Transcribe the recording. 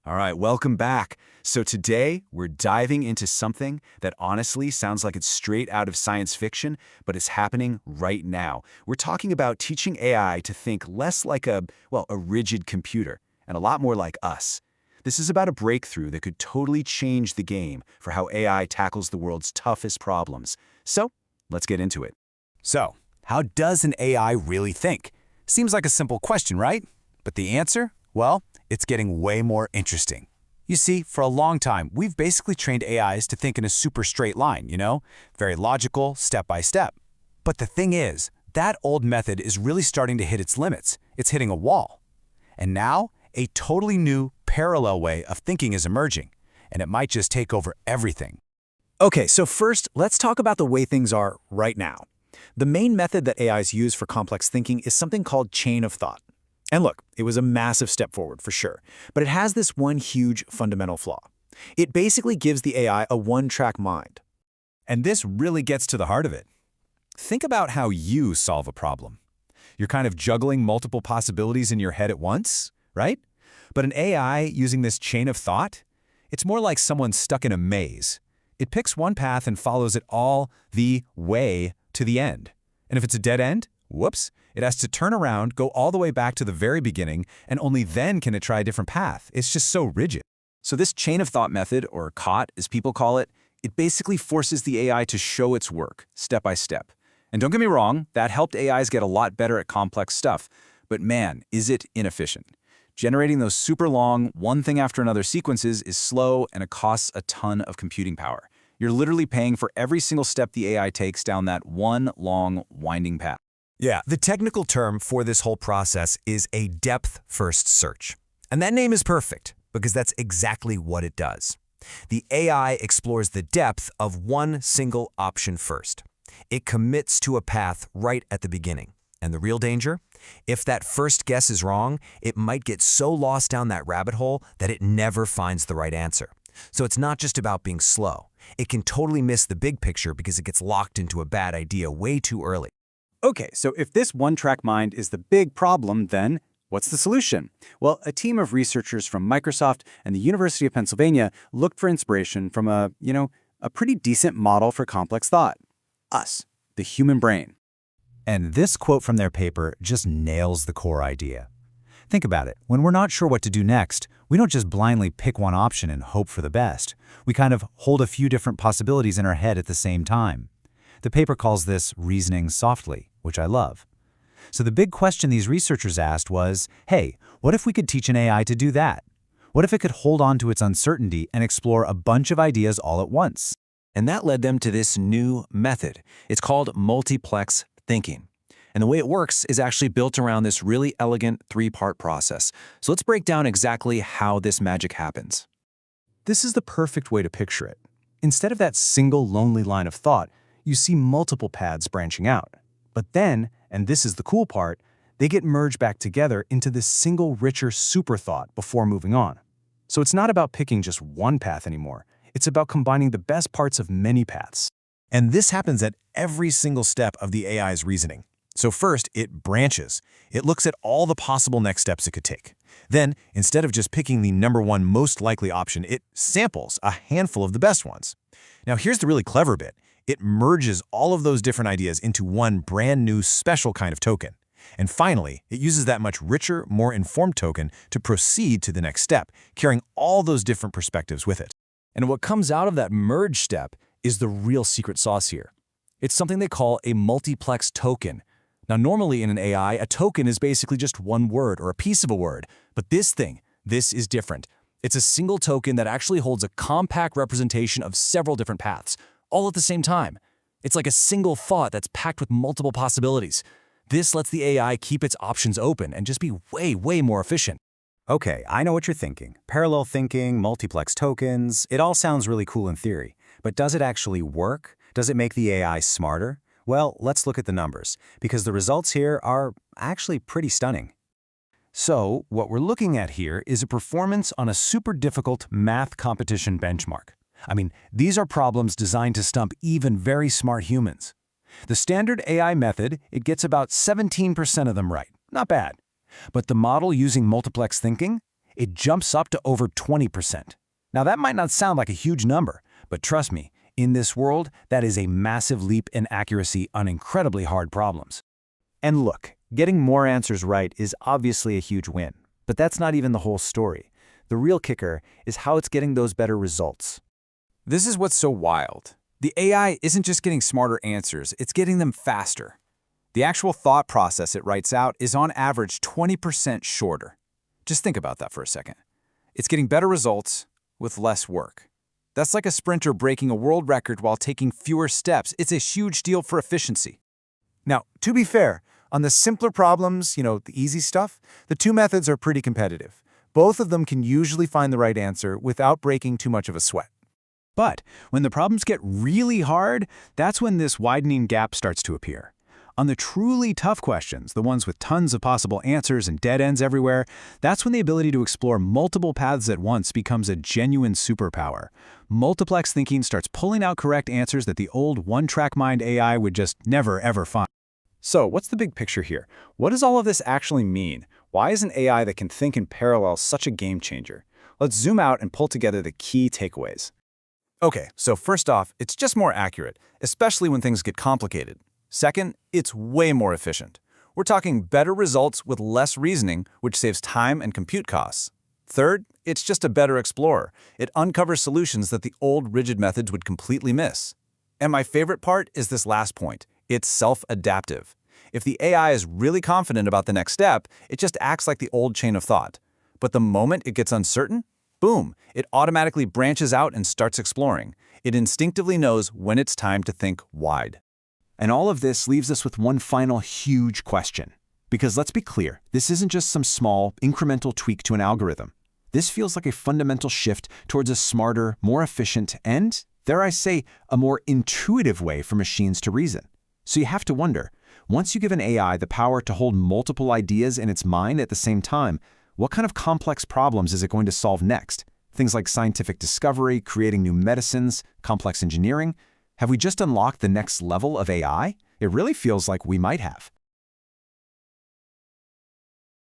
All right, welcome back. So today, we're diving into something that honestly sounds like it's straight out of science fiction, but it's happening right now. We're talking about teaching AI to think less like a rigid computer, and a lot more like us. This is about a breakthrough that could totally change the game for how AI tackles the world's toughest problems. So, let's get into it. So, how does an AI really think? Seems like a simple question, right? But the answer? Well, it's getting way more interesting. You see, for a long time, we've basically trained AIs to think in a super straight line, very logical, step by step. But the thing is, that old method is really starting to hit its limits. It's hitting a wall. And now, a totally new, parallel way of thinking is emerging, and it might just take over everything. Okay, so first, let's talk about the way things are right now. The main method that AIs use for complex thinking is something called chain of thought. And look, it was a massive step forward for sure, but it has this one huge fundamental flaw. It basically gives the AI a one-track mind. And this really gets to the heart of it. Think about how you solve a problem. You're kind of juggling multiple possibilities in your head at once, right? But an AI using this chain of thought, it's more like someone stuck in a maze. It picks one path and follows it all the way to the end. And if it's a dead end, whoops, it has to turn around, go all the way back to the very beginning, and only then can it try a different path. It's just so rigid. So this chain of thought method, or COT as people call it, it basically forces the AI to show its work, step by step. And don't get me wrong, that helped AIs get a lot better at complex stuff. But man, is it inefficient. Generating those super long, one thing after another sequences is slow and it costs a ton of computing power. You're literally paying for every single step the AI takes down that one long, winding path. Yeah, the technical term for this whole process is a depth-first search. And that name is perfect, because that's exactly what it does. The AI explores the depth of one single option first. It commits to a path right at the beginning. And the real danger? If that first guess is wrong, it might get so lost down that rabbit hole that it never finds the right answer. So it's not just about being slow. It can totally miss the big picture because it gets locked into a bad idea way too early. Okay, so if this one-track mind is the big problem, then what's the solution? Well, a team of researchers from Microsoft and the University of Pennsylvania looked for inspiration from a pretty decent model for complex thought. Us, the human brain. And this quote from their paper just nails the core idea. Think about it. When we're not sure what to do next, we don't just blindly pick one option and hope for the best. We kind of hold a few different possibilities in our head at the same time. The paper calls this reasoning softly, which I love. So the big question these researchers asked was, hey, what if we could teach an AI to do that? What if it could hold on to its uncertainty and explore a bunch of ideas all at once? And that led them to this new method. It's called Multiplex Thinking. And the way it works is actually built around this really elegant three-part process. So let's break down exactly how this magic happens. This is the perfect way to picture it. Instead of that single lonely line of thought, you see multiple paths branching out. But then, and this is the cool part, they get merged back together into this single richer super thought before moving on. So it's not about picking just one path anymore. It's about combining the best parts of many paths. And this happens at every single step of the AI's reasoning. So first, it branches. It looks at all the possible next steps it could take. Then, instead of just picking the number one most likely option, it samples a handful of the best ones. Now here's the really clever bit. It merges all of those different ideas into one brand new special kind of token. And finally, it uses that much richer, more informed token to proceed to the next step, carrying all those different perspectives with it. And what comes out of that merge step is the real secret sauce here. It's something they call a multiplex token. Now, normally in an AI, a token is basically just one word or a piece of a word. But this is different. It's a single token that actually holds a compact representation of several different paths, all at the same time. It's like a single thought that's packed with multiple possibilities. This lets the AI keep its options open and just be way, way more efficient. Okay, I know what you're thinking. Parallel thinking, multiplex tokens, it all sounds really cool in theory. But does it actually work? Does it make the AI smarter? Well, let's look at the numbers, because the results here are actually pretty stunning. So, what we're looking at here is a performance on a super difficult math competition benchmark. I mean, these are problems designed to stump even very smart humans. The standard AI method, it gets about 17% of them right. Not bad. But the model using multiplex thinking, it jumps up to over 20%. Now, that might not sound like a huge number, but trust me, in this world, that is a massive leap in accuracy on incredibly hard problems. And look, getting more answers right is obviously a huge win. But that's not even the whole story. The real kicker is how it's getting those better results. This is what's so wild. The AI isn't just getting smarter answers, it's getting them faster. The actual thought process it writes out is on average 20% shorter. Just think about that for a second. It's getting better results with less work. That's like a sprinter breaking a world record while taking fewer steps. It's a huge deal for efficiency. Now, to be fair, on the simpler problems, the easy stuff, the two methods are pretty competitive. Both of them can usually find the right answer without breaking too much of a sweat. But when the problems get really hard, that's when this widening gap starts to appear. On the truly tough questions, the ones with tons of possible answers and dead ends everywhere, that's when the ability to explore multiple paths at once becomes a genuine superpower. Multiplex thinking starts pulling out correct answers that the old one-track mind AI would just never, ever find. So, what's the big picture here? What does all of this actually mean? Why is an AI that can think in parallel such a game changer? Let's zoom out and pull together the key takeaways. Okay, so first off, it's just more accurate, especially when things get complicated. Second, it's way more efficient. We're talking better results with less reasoning, which saves time and compute costs. Third, it's just a better explorer. It uncovers solutions that the old rigid methods would completely miss. And my favorite part is this last point. It's self-adaptive. If the AI is really confident about the next step, it just acts like the old chain of thought. But the moment it gets uncertain, boom, it automatically branches out and starts exploring. It instinctively knows when it's time to think wide. And all of this leaves us with one final huge question. Because let's be clear, this isn't just some small, incremental tweak to an algorithm. This feels like a fundamental shift towards a smarter, more efficient, and, dare I say, a more intuitive way for machines to reason. So you have to wonder, once you give an AI the power to hold multiple ideas in its mind at the same time, what kind of complex problems is it going to solve next? Things like scientific discovery, creating new medicines, complex engineering? Have we just unlocked the next level of AI? It really feels like we might have.